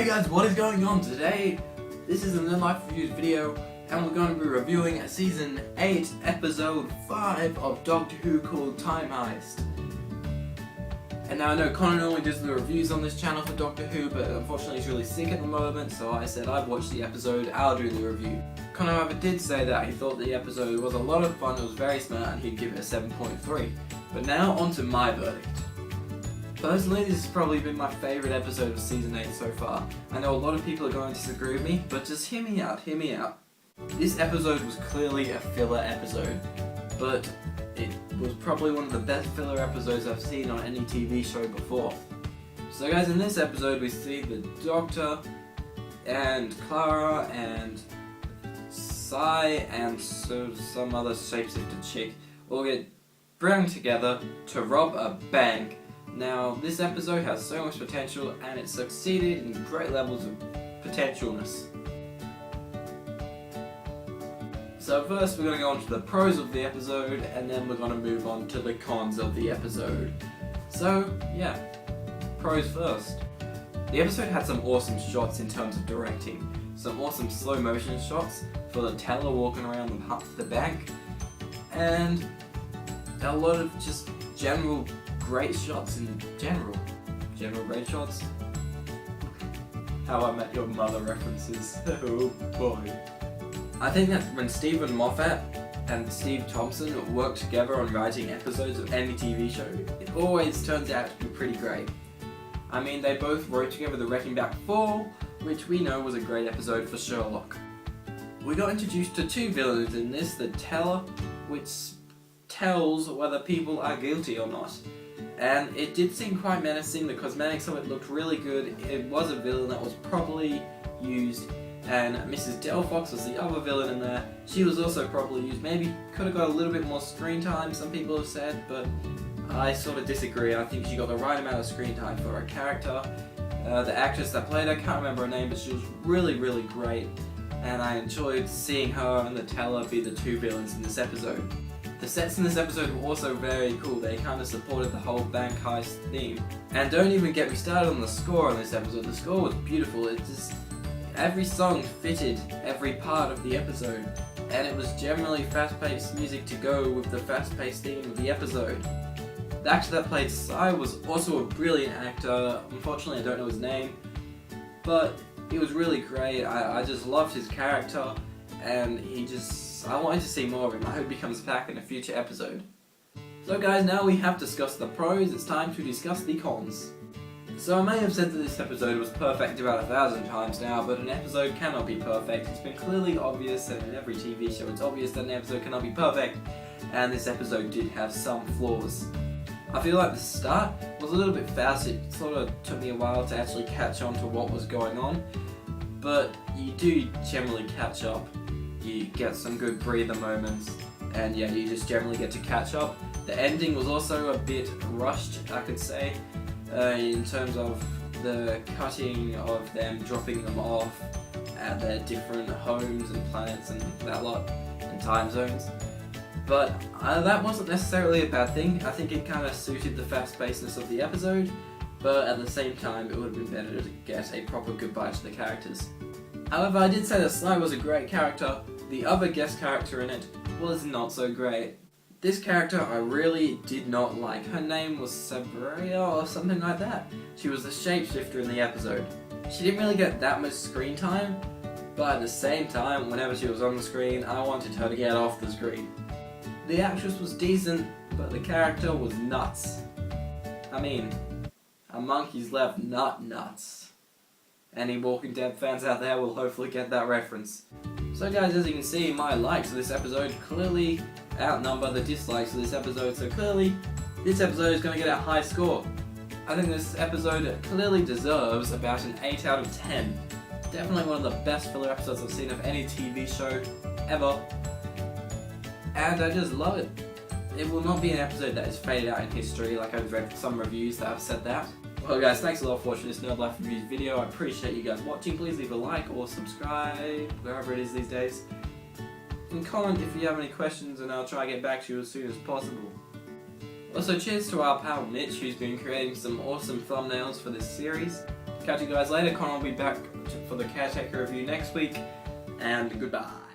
Hey guys, what is going on today? This is another life reviews video, and we're going to be reviewing Season 8, Episode 5 of Doctor Who called Time Heist. And now I know Connor normally does the reviews on this channel for Doctor Who, but unfortunately he's really sick at the moment, so I said I've watched the episode, I'll do the review. Connor, however, did say that he thought the episode was a lot of fun, it was very smart, and he'd give it a 7.3. But now, on to my verdict. Personally, this has probably been my favourite episode of Season 8 so far. I know a lot of people are going to disagree with me, but just hear me out, hear me out. This episode was clearly a filler episode, but it was probably one of the best filler episodes I've seen on any TV show before. So guys, in this episode we see the Doctor and Clara and Sai and some other shapeshifter chick all get brought together to rob a bank. Now, this episode has so much potential and it succeeded in great levels of potentialness. So first we're going to go on to the pros of the episode, and then we're going to move on to the cons of the episode. So, yeah, pros first. The episode had some awesome shots in terms of directing. Some awesome slow motion shots for the teller walking around the bank, and a lot of just general great shots in general. General great shots. How I Met Your Mother references. Oh boy. I think that when Stephen Moffat and Steve Thompson work together on writing episodes of any TV show, it always turns out to be pretty great. I mean, they both wrote together The Wrecking Back 4, which we know was a great episode for Sherlock. We got introduced to two villains in this, the teller, which tells whether people are guilty or not. And it did seem quite menacing, the cosmetics of it looked really good, it was a villain that was properly used, and Mrs. Delphox was the other villain in there. She was also properly used, maybe could have got a little bit more screen time, some people have said, but I sort of disagree. I think she got the right amount of screen time for her character. The actress that played her, I can't remember her name, but she was really, really great, and I enjoyed seeing her and the teller be the two villains in this episode. The sets in this episode were also very cool, they kind of supported the whole bank heist theme. And don't even get me started on the score on this episode, the score was beautiful, it just, every song fitted every part of the episode, and it was generally fast-paced music to go with the fast-paced theme of the episode. The actor that played Sai was also a brilliant actor, unfortunately I don't know his name, but he was really great, I just loved his character, and I wanted to see more of him. I hope he comes back in a future episode. So guys, now we have discussed the pros, it's time to discuss the cons. So I may have said that this episode was perfect about 1,000 times now, but an episode cannot be perfect. It's been clearly obvious, and in every TV show it's obvious that an episode cannot be perfect, and this episode did have some flaws. I feel like the start was a little bit fast, it sort of took me a while to actually catch on to what was going on, but you do generally catch up. You get some good breather moments, and yeah, you just generally get to catch up. The ending was also a bit rushed, I could say, in terms of the cutting of them dropping them off at their different homes and planets and that lot, and time zones. But that wasn't necessarily a bad thing. I think it kind of suited the fast-pacedness of the episode, but at the same time it would have been better to get a proper goodbye to the characters. However, I did say that Sai was a great character. The other guest character in it was not so great. This character I really did not like. Her name was Sabria or something like that. She was the shapeshifter in the episode. She didn't really get that much screen time, but at the same time, whenever she was on the screen, I wanted her to get off the screen. The actress was decent, but the character was nuts. I mean, a monkey's left nut nuts. Any Walking Dead fans out there will hopefully get that reference. So guys, as you can see, my likes of this episode clearly outnumber the dislikes of this episode, so clearly this episode is going to get a high score. I think this episode clearly deserves about an 8 out of 10. Definitely one of the best filler episodes I've seen of any TV show ever. And I just love it. It will not be an episode that is faded out in history, like I've read some reviews that have said that. Well guys, thanks a lot for watching this Nerd Life Reviews video. I appreciate you guys watching. Please leave a like or subscribe, wherever it is these days. And comment if you have any questions, and I'll try to get back to you as soon as possible. Also, cheers to our pal Mitch, who's been creating some awesome thumbnails for this series. catch you guys later. Connor will be back for the Caretaker review next week, and goodbye.